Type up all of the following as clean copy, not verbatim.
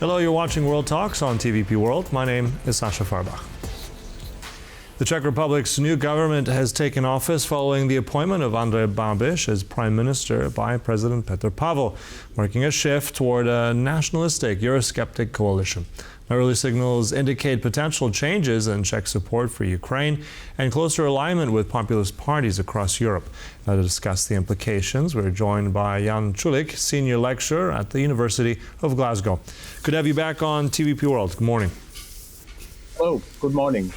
Hello, you're watching World Talks on TVP World. My name is Sasha Farbach. The Czech Republic's new government has taken office following the appointment of Andrej Babiš as Prime Minister by President Petr Pavel, marking a shift toward a nationalistic, Eurosceptic coalition. Early signals indicate potential changes in Czech support for Ukraine and closer alignment with populist parties across Europe. Now, to discuss the implications, we're joined by Jan Čulík, senior lecturer at the University of Glasgow. Good to have you back on TVP World. Good morning. Oh, good morning.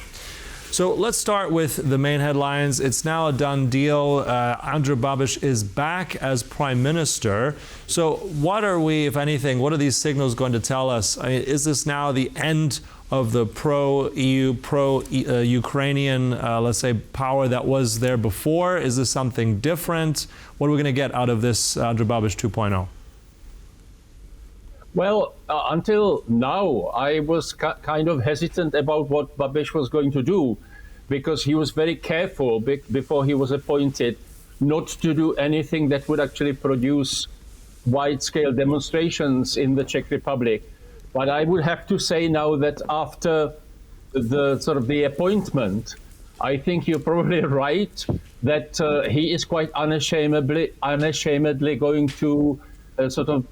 So let's start with the main headlines. It's now a done deal. Andrej Babiš is back as Prime Minister. So what are we, if anything, what are these signals going to tell us? I mean, is this now the end of the pro-EU, pro-Ukrainian, let's say, power that was there before? Is this something different? What are we going to get out of this Andrej Babiš 2.0? Well, until now, I was kind of hesitant about what Babiš was going to do, because he was very careful before he was appointed not to do anything that would actually produce wide-scale demonstrations in the Czech Republic. But I would have to say now that after the appointment, I think you're probably right that he is quite unashamedly going to sort of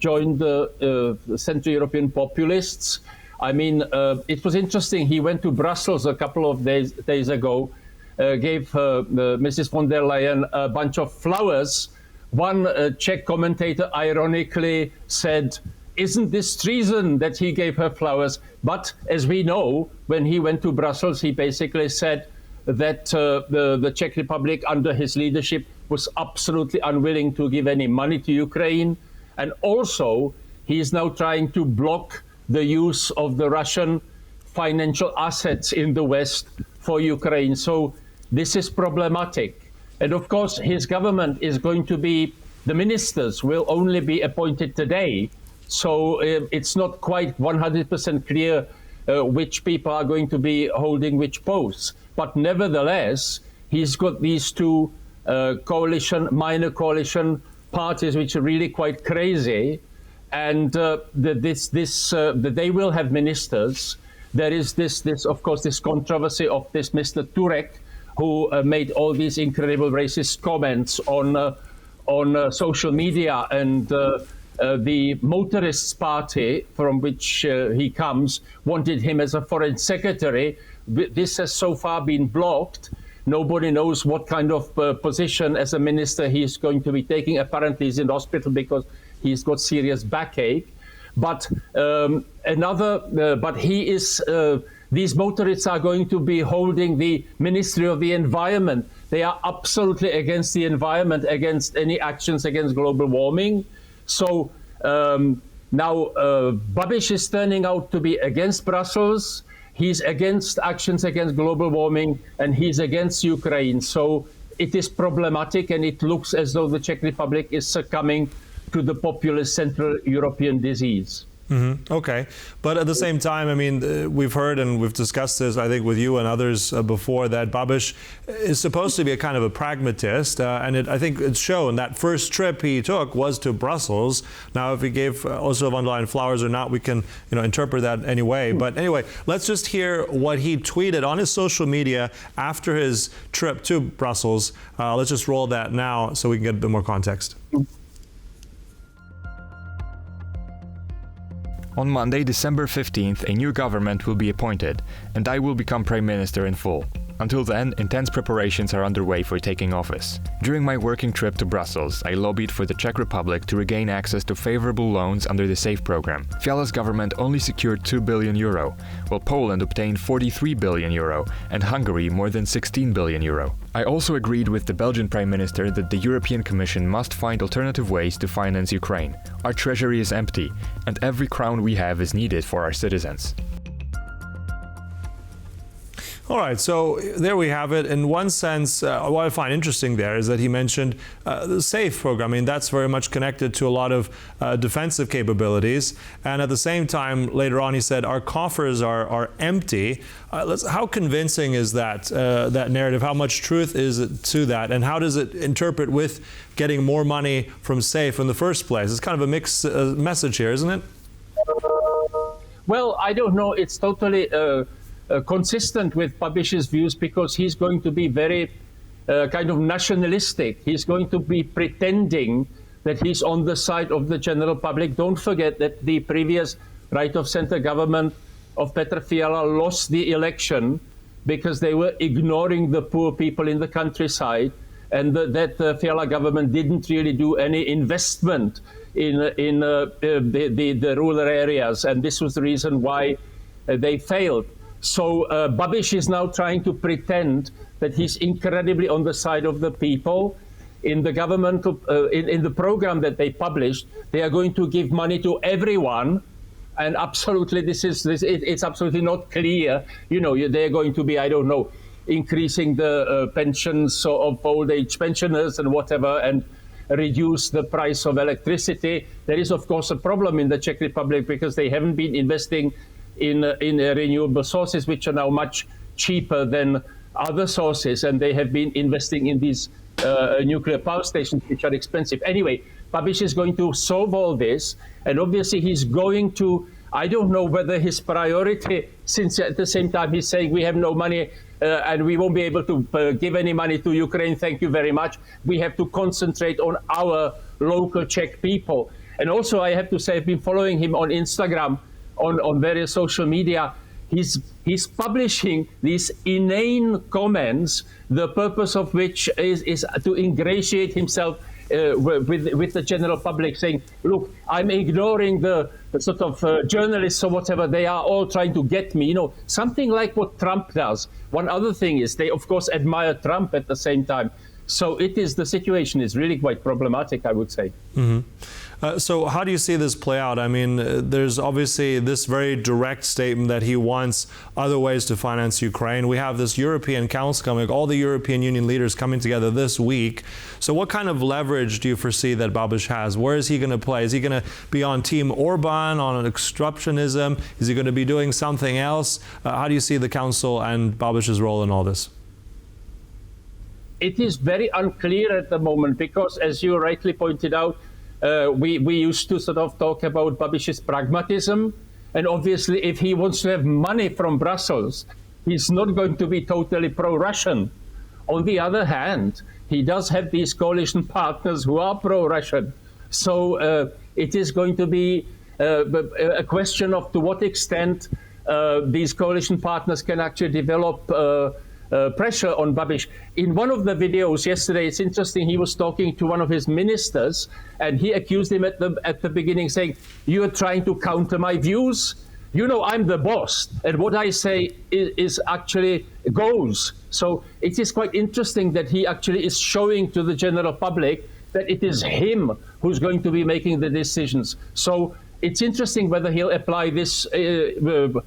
join the Central European populists. I mean, it was interesting. He went to Brussels a couple of days ago, gave Mrs. von der Leyen a bunch of flowers. One Czech commentator ironically said, "Isn't this treason that he gave her flowers?" But as we know, when he went to Brussels, he basically said that the Czech Republic under his leadership was absolutely unwilling to give any money to Ukraine. And also, he is now trying to block the use of the Russian financial assets in the West for Ukraine. So this is problematic. And of course, his government is going to be, the ministers will only be appointed today. So it's not quite 100% clear which people are going to be holding which posts. But nevertheless, he's got these two minor coalition parties, which are really quite crazy, and they will have ministers. There is this controversy of this Mr. Turek, who made all these incredible racist comments on social media, and the Motorists Party, from which he comes, wanted him as a foreign secretary. This has so far been blocked. Nobody knows what kind of position as a minister he's going to be taking. Apparently, he's in hospital because he's got serious backache. But he is. These motorists are going to be holding the Ministry of the Environment. They are absolutely against the environment, against any actions against global warming. So now Babiš is turning out to be against Brussels. He's against actions against global warming, and he's against Ukraine. So it is problematic, and it looks as though the Czech Republic is succumbing to the populist Central European disease. Mm-hmm. Okay. But at the same time, I mean, we've heard and we've discussed this, I think, with you and others before, that Babiš is supposed to be a kind of a pragmatist. And I think it's shown that first trip he took was to Brussels. Now, if he gave Ursula von der Leyen flowers or not, we can interpret that anyway. But anyway, let's just hear what he tweeted on his social media after his trip to Brussels. Let's just roll that now so we can get a bit more context. On Monday, December 15th, a new government will be appointed, and I will become Prime Minister in full. Until then, intense preparations are underway for taking office. During my working trip to Brussels, I lobbied for the Czech Republic to regain access to favorable loans under the SAFE program. Fiala's government only secured €2 billion, while Poland obtained €43 billion and Hungary more than €16 billion. I also agreed with the Belgian Prime Minister that the European Commission must find alternative ways to finance Ukraine. Our treasury is empty, and every crown we have is needed for our citizens. All right, so there we have it. In one sense, what I find interesting there is that he mentioned the SAFE program. I mean, that's very much connected to a lot of defensive capabilities. And at the same time, later on, he said, our coffers are empty. How convincing is that narrative? How much truth is it to that? And how does it interpret with getting more money from SAFE in the first place? It's kind of a mixed message here, isn't it? Well, I don't know. It's totally consistent with Babiš's views, because he's going to be very kind of nationalistic. He's going to be pretending that he's on the side of the general public. Don't forget that the previous right-of-center government of Petr Fiala lost the election because they were ignoring the poor people in the countryside, and that Fiala government didn't really do any investment in the rural areas, and this was the reason why they failed. So Babiš is now trying to pretend that he's incredibly on the side of the people. In the government, in the program that they published, they are going to give money to everyone, and absolutely, it's absolutely not clear. You know, they're going to be, I don't know, increasing the pensions of old age pensioners and whatever, and reduce the price of electricity. There is, of course, a problem in the Czech Republic because they haven't been investing in renewable sources, which are now much cheaper than other sources, and they have been investing in these nuclear power stations, which are expensive. Anyway, Babiš is going to solve all this, and obviously he's going to, I don't know whether his priority, since at the same time he's saying we have no money and we won't be able to give any money to Ukraine, thank you very much. We have to concentrate on our local Czech people. And also, I have to say, I've been following him on Instagram, on various social media. He's publishing these inane comments, the purpose of which is to ingratiate himself with the general public, saying, look, I'm ignoring the sort of journalists or whatever. They are all trying to get me, you know, something like what Trump does. One other thing is they, of course, admire Trump at the same time. So the situation is really quite problematic, I would say. Mm-hmm. So how do you see this play out? I mean, there's obviously this very direct statement that he wants other ways to finance Ukraine. We have this European Council coming, all the European Union leaders coming together this week. So what kind of leverage do you foresee that Babiš has? Where is he going to play? Is he going to be on Team Orban, on obstructionism? Is he going to be doing something else? How do you see the Council and Babiš's role in all this? It is very unclear at the moment because, as you rightly pointed out, we used to sort of talk about Babiš's pragmatism, and obviously if he wants to have money from Brussels, he's not going to be totally pro-Russian. On the other hand, he does have these coalition partners who are pro-Russian. So it is going to be a question of to what extent these coalition partners can actually develop pressure on Babiš. In one of the videos yesterday, it's interesting, he was talking to one of his ministers, and he accused him at the beginning, saying, you are trying to counter my views. You know, I'm the boss, and what I say is actually goes. So it is quite interesting that he actually is showing to the general public that it is him who's going to be making the decisions. So it's interesting whether he'll apply this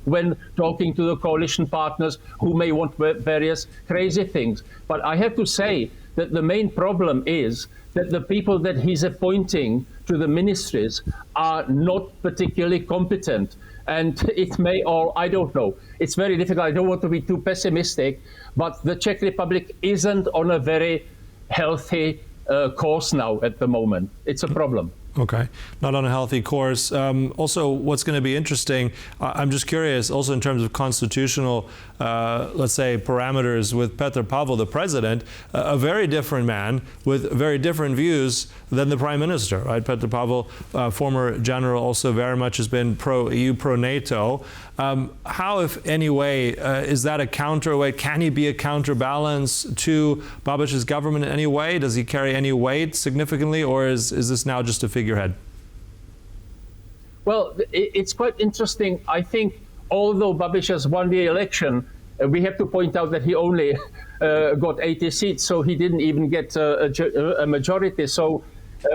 when talking to the coalition partners who may want various crazy things. But I have to say that the main problem is that the people that he's appointing to the ministries are not particularly competent. And it may all, I don't know. It's very difficult. I don't want to be too pessimistic, but the Czech Republic isn't on a very healthy course now at the moment. It's a problem. Okay, not on a healthy course. Also, what's going to be interesting, I'm just curious, also in terms of constitutional, let's say, parameters with Petr Pavel, the president, a very different man with very different views than the prime minister, right? Petr Pavel, former general, also very much has been pro-EU, pro-NATO. How, if any way, is that a counterweight? Can he be a counterbalance to Babiš's government in any way? Does he carry any weight significantly, or is this now just a figurehead? Well, it's quite interesting. I think although Babiš has won the election, we have to point out that he only got 80 seats, so he didn't even get a majority. So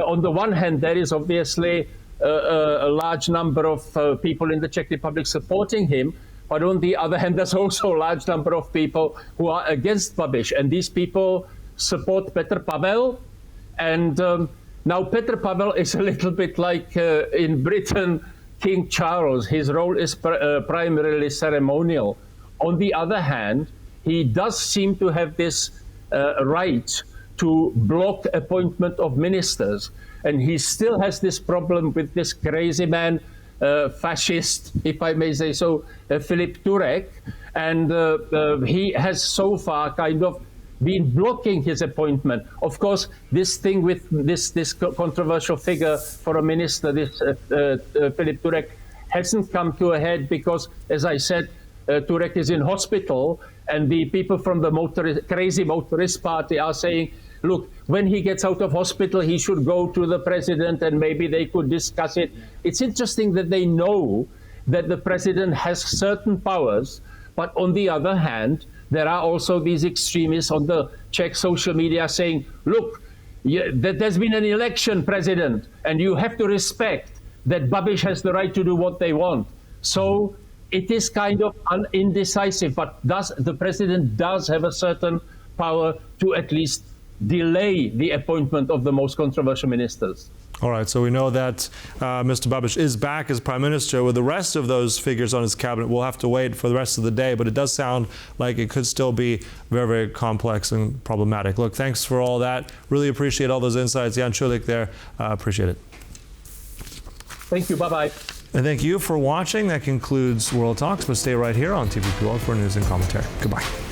on the one hand, there is obviously a large number of people in the Czech Republic supporting him. But on the other hand, there's also a large number of people who are against Babiš. And these people support Petr Pavel. And now Petr Pavel is a little bit like in Britain, King Charles. His role is primarily ceremonial. On the other hand, he does seem to have this right to block appointment of ministers. And he still has this problem with this crazy man, fascist, if I may say so, Filip Turek, and he has so far kind of been blocking his appointment. Of course, this thing with this controversial figure for a minister, this Filip Turek, hasn't come to a head because, as I said, Turek is in hospital, and the people from the crazy motorist party are saying, look, when he gets out of hospital, he should go to the president and maybe they could discuss it. It's interesting that they know that the president has certain powers, but on the other hand, there are also these extremists on the Czech social media saying, look, there's been an election, president, and you have to respect that Babiš has the right to do what they want. So it is kind of indecisive, but the president does have a certain power to at least delay the appointment of the most controversial ministers. All right, so we know that Mr. Babiš is back as Prime Minister. With the rest of those figures on his cabinet, we'll have to wait for the rest of the day, but it does sound like it could still be very, very complex and problematic. Look, thanks for all that. Really appreciate all those insights. Jan Čulík there. Appreciate it. Thank you. Bye-bye. And thank you for watching. That concludes World Talks, but stay right here on TVP World for news and commentary. Goodbye.